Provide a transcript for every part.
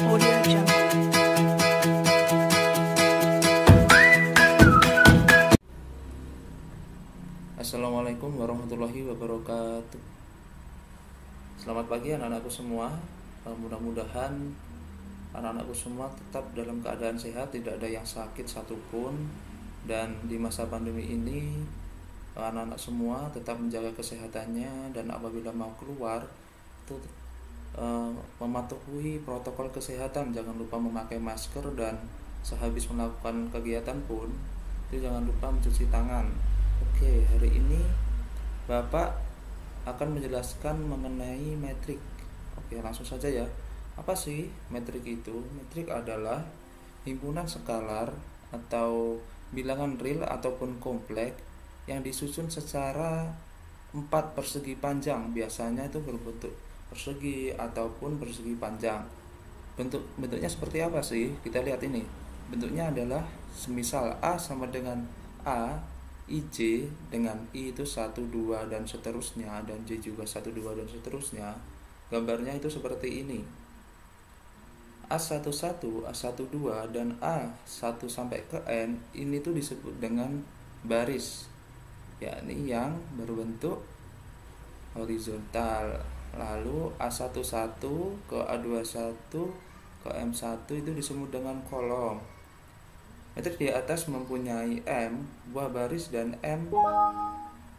Audio Jungle. Assalamualaikum warahmatullahi wabarakatuh. Selamat pagi anak-anakku semua. Mudah-mudahan anak-anakku semua tetap dalam keadaan sehat, tidak ada yang sakit satupun. Dan di masa pandemi ini anak-anak semua tetap menjaga kesehatannya, dan apabila mau keluar itu mematuhi protokol kesehatan. Jangan lupa memakai masker, dan sehabis melakukan kegiatan pun itu jangan lupa mencuci tangan. Oke, hari ini Bapak akan menjelaskan mengenai metrik. Oke, langsung saja ya. Apa sih metrik itu? Metrik adalah himpunan skalar atau bilangan real ataupun kompleks yang disusun secara 4 persegi panjang. Biasanya itu berbentuk persegi ataupun persegi panjang. Bentuknya seperti apa sih? Kita lihat ini. Bentuknya adalah semisal A sama dengan A, IJ dengan I itu 1, 2 dan seterusnya, dan J juga 1, 2 dan seterusnya. Gambarnya itu seperti ini. A11, A12 dan A1 sampai ke N ini tuh disebut dengan baris, yakni yang berbentuk horizontal. Lalu A11 ke A21 ke M1 itu disebut dengan kolom. Metrik di atas mempunyai M buah baris dan M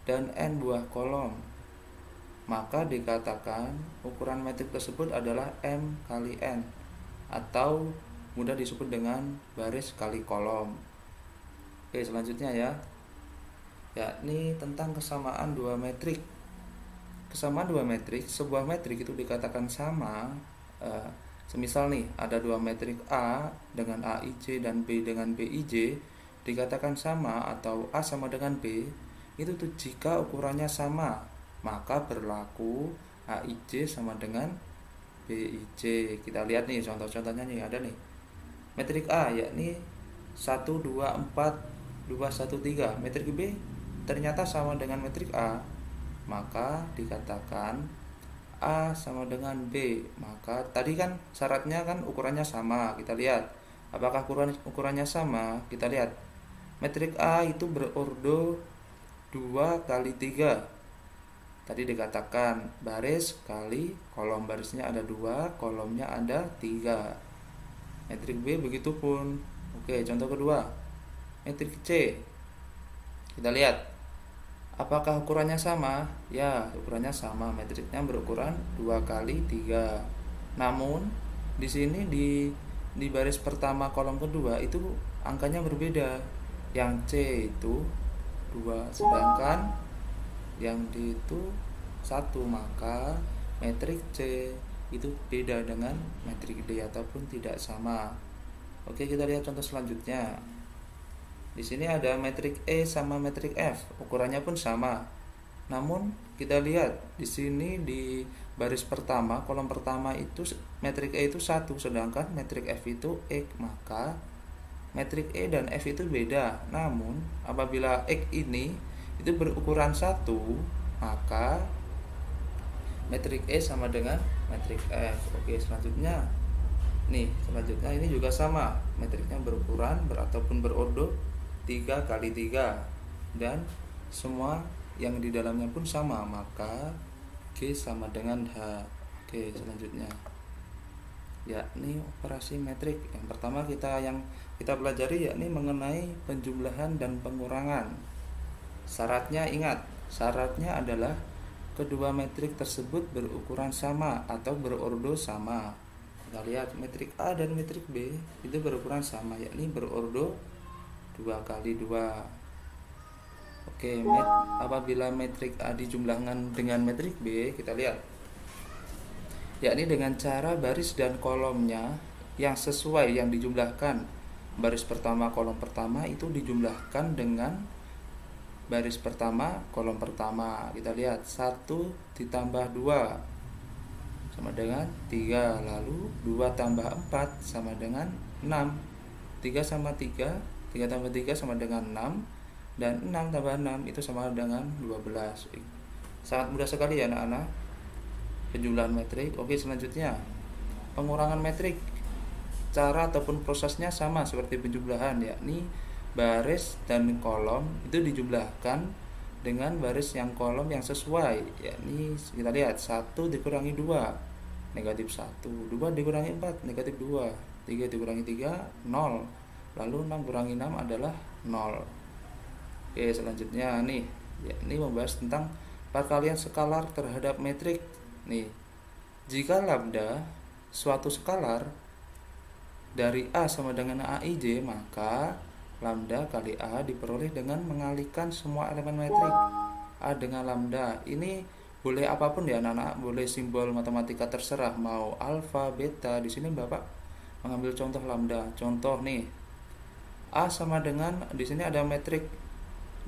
dan N buah kolom. Maka dikatakan ukuran metrik tersebut adalah M kali N, atau mudah disebut dengan baris kali kolom. Oke, selanjutnya ya, yakni tentang kesamaan dua metrik. Kesamaan dua metrik, sebuah metrik itu dikatakan sama semisal nih ada dua metrik A dengan AIJ dan B dengan BIJ, dikatakan sama atau A sama dengan B itu tuh jika ukurannya sama, maka berlaku AIJ sama dengan BIJ. Kita lihat nih contoh-contohnya nih, ada nih metrik A yakni 1, 2, 4, 2, 1, 3. Metrik B ternyata sama dengan metrik A, maka dikatakan A sama dengan B. Maka tadi kan syaratnya kan ukurannya sama. Kita lihat apakah ukurannya sama. Kita lihat metrik A itu berordo 2 kali 3. Tadi dikatakan baris kali kolom, barisnya ada 2, kolomnya ada 3. Metrik B begitupun. Oke, contoh kedua, metrik C. Kita lihat apakah ukurannya sama? Ya, ukurannya sama. Metriknya berukuran 2 kali 3. Namun di sini di baris pertama kolom kedua itu angkanya berbeda. Yang C itu 2, sedangkan yang D itu 1. Maka metrik C itu beda dengan metrik D ataupun tidak sama. Oke, kita lihat contoh selanjutnya. Di sini ada metrik E sama metrik F, ukurannya pun sama. Namun kita lihat di sini di baris pertama, kolom pertama itu metrik E itu 1, sedangkan metrik F itu X. Maka metrik E dan F itu beda. Namun apabila X ini itu berukuran 1, maka metrik E sama dengan metrik F. Oke, selanjutnya nih, selanjutnya ini juga sama. Metriknya berukuran ataupun berordo 3 kali 3, dan semua yang di dalamnya pun sama, maka G sama dengan H. Oke, selanjutnya yakni operasi metrik. Yang pertama yang kita pelajari yakni mengenai penjumlahan dan pengurangan. Syaratnya, ingat, syaratnya adalah kedua metrik tersebut berukuran sama atau berordo sama. Kita lihat metrik A dan metrik B itu berukuran sama, yakni berordo 2 kali 2. Oke, apabila metrik A dijumlahkan dengan metrik B, kita lihat yakni dengan cara baris dan kolomnya yang sesuai, yang dijumlahkan. Baris pertama kolom pertama itu dijumlahkan dengan baris pertama kolom pertama. Kita lihat 1 ditambah 2 sama dengan 3, lalu 2 tambah 4 sama dengan 6, 3 sama 3 tambah 3 sama dengan 6, dan 6 tambah 6 itu sama dengan 12. Sangat mudah sekali ya anak-anak penjumlahan metrik. Oke, selanjutnya pengurangan metrik. cara ataupun prosesnya sama seperti penjumlahan, yakni baris dan kolom itu dijumlahkan dengan baris yang kolom yang sesuai, yakni kita lihat 1 dikurangi 2 negatif 1, 2 dikurangi 4 negatif 2, 3 dikurangi 3 0, lalu 6 kurangi 6 adalah 0. Oke, selanjutnya nih, yakni membahas tentang perkalian skalar terhadap metrik. Nih, jika lambda suatu skalar dari A sama dengan AIJ, maka lambda kali A diperoleh dengan mengalihkan semua elemen metrik. A dengan lambda ini boleh apapun ya anak-anak, boleh simbol matematika terserah, mau alfa, beta. Di sini Bapak mengambil contoh lambda. Contoh nih, A sama dengan, di sini ada metrik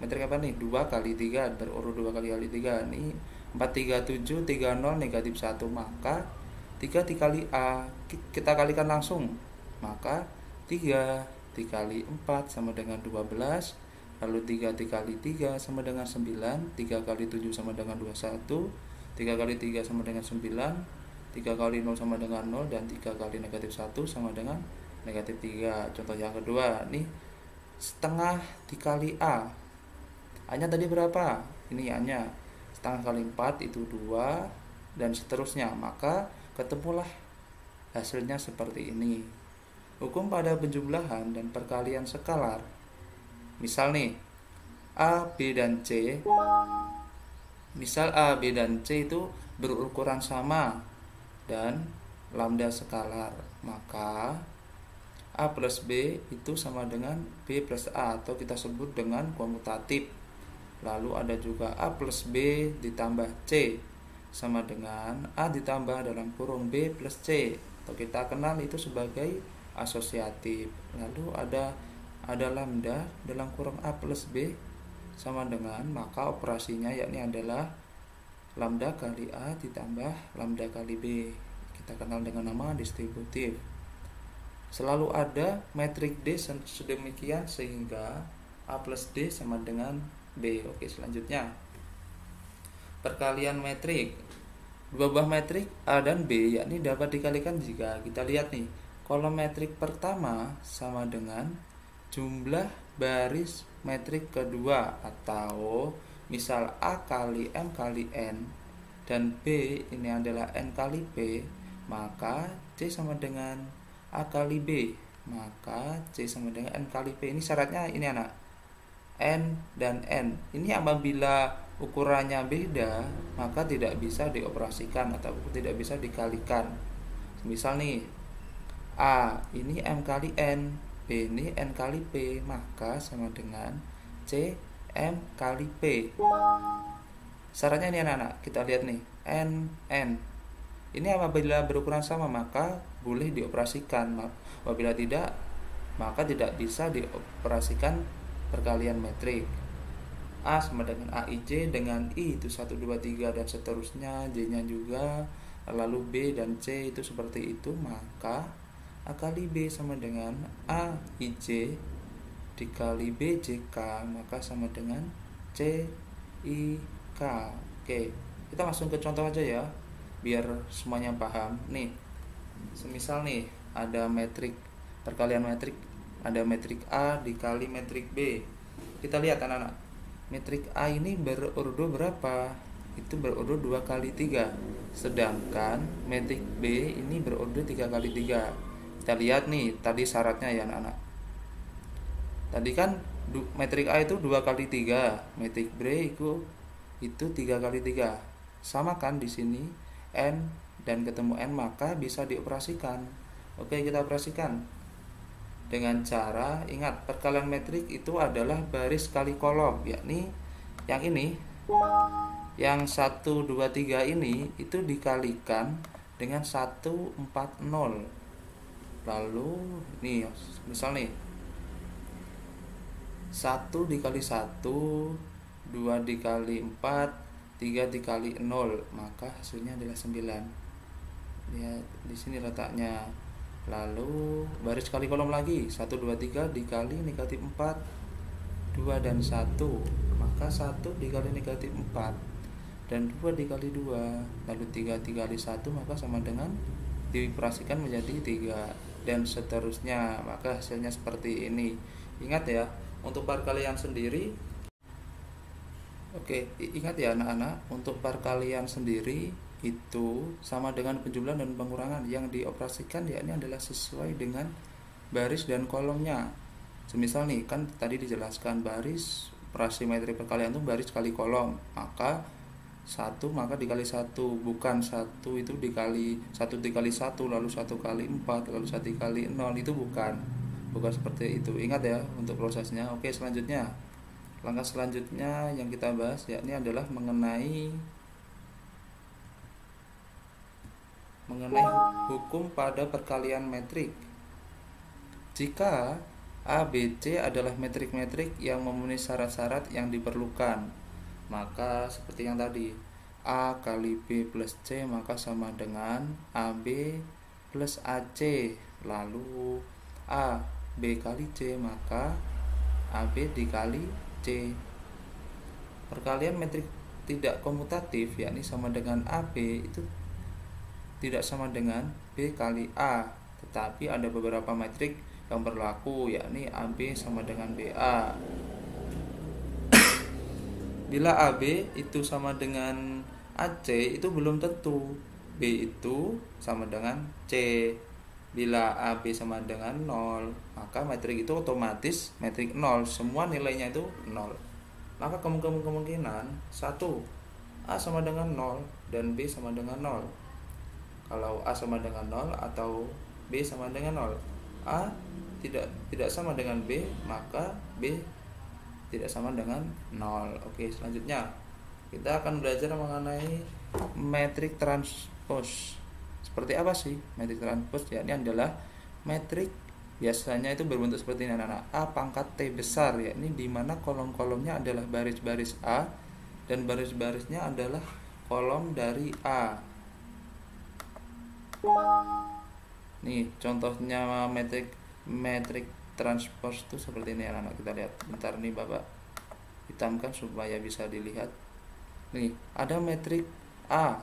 apa nih? 2 kali 3 berurut 2 kali 3. Ini 4 3 7 3 0 negatif 1, maka 3 dikali A kita kalikan langsung, maka 3 dikali 4 sama dengan 12, lalu 3 dikali 3 sama dengan 9, 3 kali 7 sama dengan 21, 3 kali 3 sama dengan 9, 3 kali 0 sama dengan 0, dan 3 kali negatif 1 sama dengan negatif 3. Contoh yang kedua, nih setengah dikali A. A-nya tadi berapa? Ini A-nya. Setengah kali 4 itu 2, dan seterusnya. Maka ketemulah hasilnya seperti ini. Hukum pada penjumlahan dan perkalian skalar. Misal nih, A, B, dan C. Misal A, B, dan C itu berukuran sama dan lambda skalar. Maka A plus B itu sama dengan B plus A, atau kita sebut dengan komutatif. Lalu ada juga A plus B ditambah C sama dengan A ditambah dalam kurung B plus C, atau kita kenal itu sebagai asosiatif. Lalu ada lambda dalam kurung A plus B sama dengan, maka operasinya yakni adalah lambda kali A ditambah lambda kali B. Kita kenal dengan nama distributif. Selalu ada metrik D sedemikian sehingga A plus D sama dengan B. Oke, selanjutnya perkalian metrik. Dua buah metrik A dan B yakni dapat dikalikan jika kita lihat nih, kolom metrik pertama sama dengan jumlah baris metrik kedua, atau misal A kali M kali N dan B ini adalah N kali P, maka C sama dengan A kali B, maka C sama dengan N kali P. Ini syaratnya ini anak, N dan N. Ini apabila ukurannya beda, maka tidak bisa dioperasikan atau tidak bisa dikalikan. Misal nih, A ini M kali N, B ini N kali P, maka sama dengan C M kali P. Syaratnya ini anak-anak, kita lihat nih, N N. Ini apabila berukuran sama maka boleh dioperasikan. Apabila tidak, maka tidak bisa dioperasikan perkalian metrik. A sama dengan AIJ dengan I itu 1, 2, 3 dan seterusnya, J-nya juga, lalu B dan C itu seperti itu, maka A kali B sama dengan AIJ dikali BJK, maka sama dengan CIK. Oke, kita langsung ke contoh aja ya biar semuanya paham. Nih, semisal nih ada metrik perkalian metrik, ada metrik A dikali metrik B. Kita lihat anak-anak, metrik A ini berurut berapa? Itu berurut 2 kali 3, sedangkan metrik B ini berurut 3 kali 3. Kita lihat nih tadi syaratnya ya anak-anak. Tadi kan metrik A itu 2 kali 3, metrik B itu 3 kali 3. Sama kan di sini N dan ketemu N, maka bisa dioperasikan. Oke, kita operasikan dengan cara, ingat perkalian metrik itu adalah baris kali kolom, yakni yang ini, yang 1 2 3 ini itu dikalikan dengan 1 4 0. Lalu nih misal nih 1 dikali 1, 2 dikali 4, 3 dikali 0, maka hasilnya adalah 9. Lihat di sini letaknya. Lalu baris kali kolom lagi, 1 2 3 dikali negatif 4, 2 dan 1, maka 1 dikali negatif 4 dan 2 dikali 2, lalu 3 dikali 1, maka sama dengan dioperasikan menjadi 3. dan seterusnya. Maka hasilnya seperti ini. Ingat ya, untuk perkalian sendiri, oke, ingat ya anak-anak, untuk perkalian sendiri itu sama dengan penjumlahan dan pengurangan. Yang dioperasikan yakni adalah sesuai dengan baris dan kolomnya. Semisal nih, kan tadi dijelaskan baris operasi metrik perkalian itu baris kali kolom, maka maka dikali satu, bukan satu itu dikali satu lalu 1 kali 4 lalu 1 kali 0, itu bukan seperti itu. Ingat ya untuk prosesnya. Oke, selanjutnya, langkah selanjutnya yang kita bahas yakni adalah mengenai hukum pada perkalian metrik. Jika A, B, C adalah metrik-metrik yang memenuhi syarat-syarat yang diperlukan, maka seperti yang tadi, A kali B plus C maka sama dengan AB plus AC. Lalu A, B kali C maka AB dikali C. Perkalian metrik tidak komutatif yakni sama dengan AB itu tidak sama dengan B kali A, tetapi ada beberapa metrik yang berlaku yakni AB sama dengan BA. Bila AB itu sama dengan AC itu belum tentu B itu sama dengan C. Bila AB sama dengan 0, maka metrik itu otomatis metrik 0, semua nilainya itu 0. Maka kemungkinan 1, A sama dengan 0 dan B sama dengan 0. Kalau A sama dengan 0 atau B sama dengan 0, A tidak sama dengan B, maka B tidak sama dengan 0. Oke, selanjutnya kita akan belajar mengenai metrik transpose. Seperti apa sih metrik transpose? Ya, ini adalah metrik biasanya itu berbentuk seperti ini anak-anak. A pangkat T besar, yakni di mana kolom-kolomnya adalah baris-baris A dan baris-barisnya adalah kolom dari A. Nih, contohnya metrik transpose itu seperti ini anak-anak. Kita lihat bentar nih, Bapak hitamkan supaya bisa dilihat. Nih, ada metrik A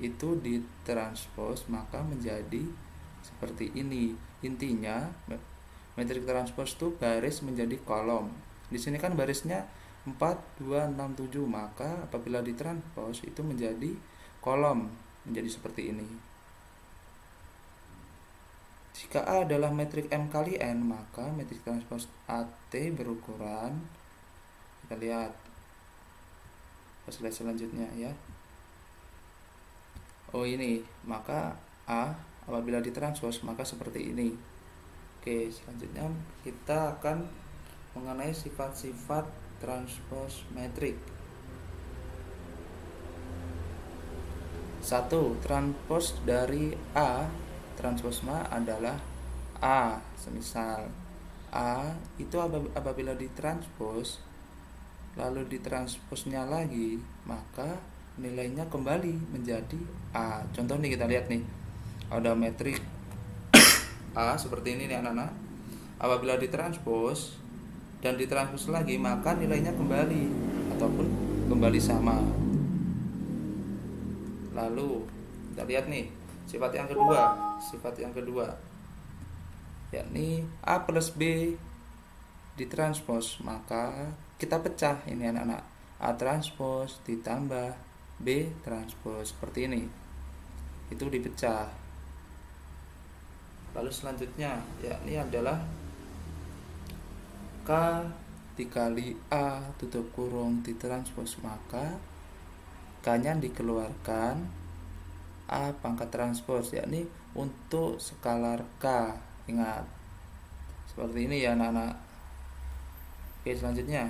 itu ditranspose maka menjadi seperti ini. Intinya metrik transpose itu baris menjadi kolom. Di sini kan barisnya 4, 2, 6, 7, maka apabila ditranspose itu menjadi kolom, menjadi seperti ini. Jika A adalah metrik M kali N, maka metrik transpose AT berukuran, kita lihat slide selanjutnya ya. Oh ini, maka A apabila ditranspose maka seperti ini. Oke, selanjutnya kita akan mengenai sifat-sifat transpose metrik. 1. Transpose dari A transposma adalah A. Semisal A itu apabila ditranspose lalu ditransposnya lagi, maka nilainya kembali menjadi A. Contoh nih, kita lihat nih, ada metrik A seperti ini nih anak-anak. Apabila ditranspose dan ditranspose lagi, maka nilainya kembali ataupun kembali sama. Lalu kita lihat nih sifat yang kedua yakni A plus B ditranspose, maka kita pecah ini anak-anak. A transpose ditambah B transpose seperti ini, itu dipecah. Lalu selanjutnya yakni adalah K dikali A tutup kurung ditranspose, maka K-nya dikeluarkan, A pangkat transpose, yakni untuk skalar K. Ingat seperti ini ya anak-anak. Oke, selanjutnya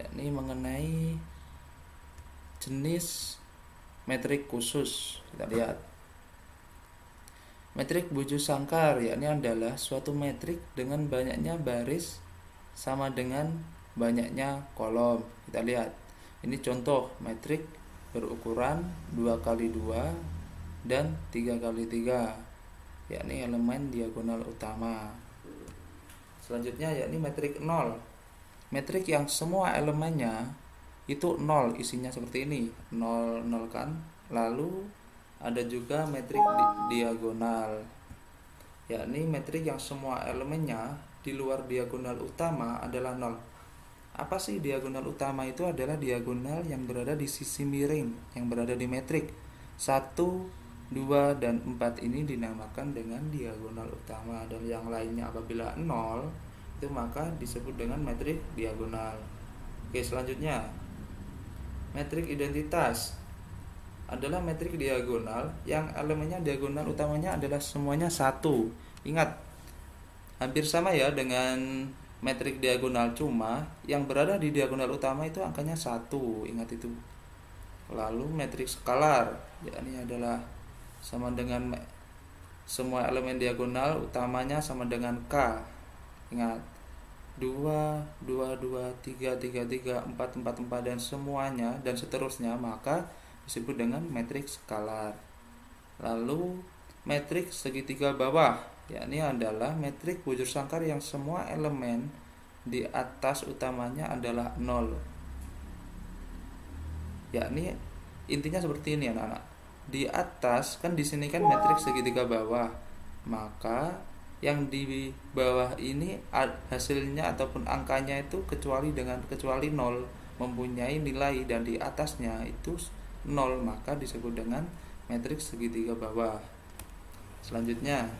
yakni mengenai jenis metrik khusus. Kita lihat metrik Bujus Sangkar, yakni adalah suatu metrik dengan banyaknya baris sama dengan banyaknya kolom. Kita lihat ini contoh metrik berukuran 2x2 dan 3x3, yakni elemen diagonal utama. Selanjutnya yakni metrik 0, metrik yang semua elemennya itu 0, isinya seperti ini, 0 0 kan. Lalu ada juga metrik diagonal. yakni metrik yang semua elemennya di luar diagonal utama adalah 0. Apa sih diagonal utama? Itu adalah diagonal yang berada di sisi miring yang berada di metrik 1, 2, dan 4 ini dinamakan dengan diagonal utama, dan yang lainnya apabila 0 itu maka disebut dengan metrik diagonal. Oke, selanjutnya metrik identitas adalah metrik diagonal yang elemennya diagonal utamanya adalah semuanya 1. Ingat, hampir sama ya dengan metrik diagonal, cuma yang berada di diagonal utama itu angkanya 1. Ingat itu. Lalu metrik skalar, yakni adalah sama dengan semua elemen diagonal utamanya sama dengan K. Ingat, 2, 2, 2, 3, 3, 3, 4, 4, 4, dan semuanya dan seterusnya, maka disebut dengan metrik skalar. Lalu metrik segitiga bawah, yakni adalah metrik bujur sangkar yang semua elemen di atas utamanya adalah 0. Yakni intinya seperti ini anak-anak. Di atas kan di sini kan metrik segitiga bawah, maka yang di bawah ini hasilnya ataupun angkanya itu kecuali 0 mempunyai nilai, dan di atasnya itu 0, maka disebut dengan metrik segitiga bawah. Selanjutnya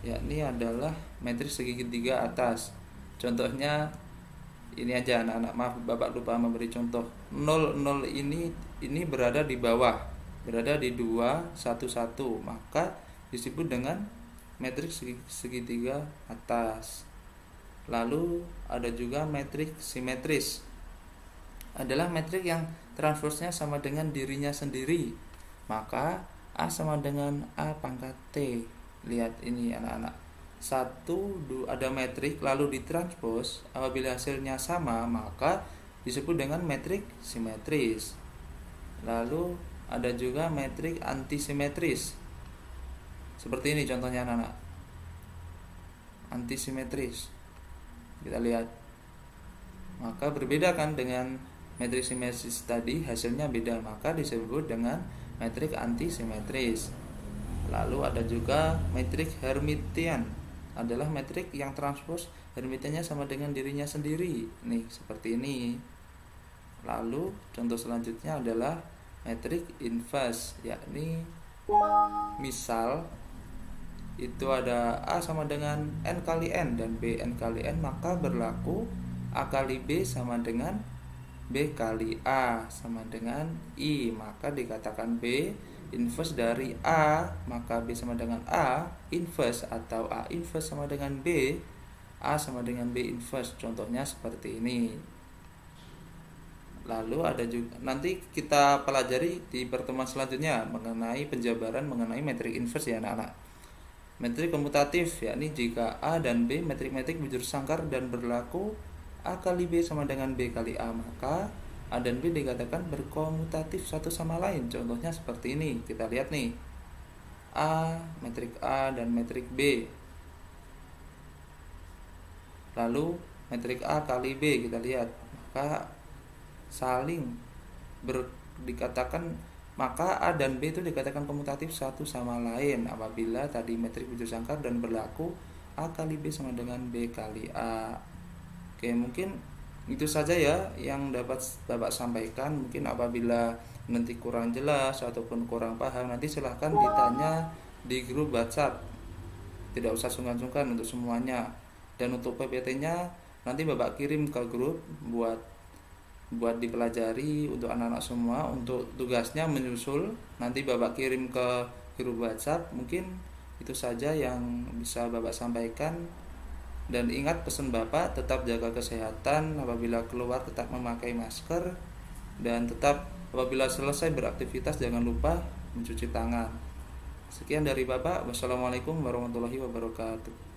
yakni adalah metrik segitiga atas. Contohnya ini aja anak-anak, maaf Bapak lupa memberi contoh. 0, 0 ini berada di bawah, berada di 2, 1, 1, maka disebut dengan metrik segitiga atas. Lalu ada juga metrik simetris, adalah metrik yang transversnya sama dengan dirinya sendiri, maka A sama dengan A pangkat T. Lihat ini anak-anak, 1, ada metrik lalu ditranspos, apabila hasilnya sama maka disebut dengan metrik simetris. Lalu ada juga metrik antisimetris, seperti ini contohnya anak-anak, antisimetris. Kita lihat, maka berbeda kan dengan metrik simetris tadi, hasilnya beda, maka disebut dengan metrik antisimetris. Lalu ada juga metrik Hermitian, adalah metrik yang transpos Hermitiannya sama dengan dirinya sendiri, nih seperti ini. Lalu contoh selanjutnya adalah metrik inverse, yakni misal itu ada A sama dengan N kali N dan B N kali N, maka berlaku A kali B sama dengan B kali A sama dengan I, maka dikatakan B inverse dari A, maka B sama dengan A inverse, atau A inverse sama dengan B, A sama dengan B inverse. Contohnya seperti ini. Lalu ada juga, nanti kita pelajari di pertemuan selanjutnya mengenai penjabaran mengenai metrik inverse ya anak-anak. Metrik komutatif, yakni jika A dan B metrik-metrik bujur sangkar dan berlaku A kali B sama dengan B kali A, maka A dan B dikatakan berkomutatif satu sama lain. Contohnya seperti ini, kita lihat nih, A, metrik A dan metrik B. Lalu metrik A kali B, kita lihat, maka saling dikatakan, maka A dan B itu dikatakan komutatif satu sama lain apabila tadi metrik bujur sangkar dan berlaku A kali B sama dengan B kali A. Oke, mungkin itu saja ya yang dapat Bapak sampaikan. Mungkin apabila nanti kurang jelas ataupun kurang paham, nanti silahkan ditanya di grup WhatsApp, tidak usah sungkan-sungkan untuk semuanya. Dan untuk PPT-nya nanti Bapak kirim ke grup buat dipelajari untuk anak-anak semua. Untuk tugasnya menyusul, nanti Bapak kirim ke grup WhatsApp. Mungkin itu saja yang bisa Bapak sampaikan. Dan ingat pesan Bapak, tetap jaga kesehatan, apabila keluar tetap memakai masker, dan tetap apabila selesai beraktivitas jangan lupa mencuci tangan. Sekian dari Bapak. Wassalamualaikum warahmatullahi wabarakatuh.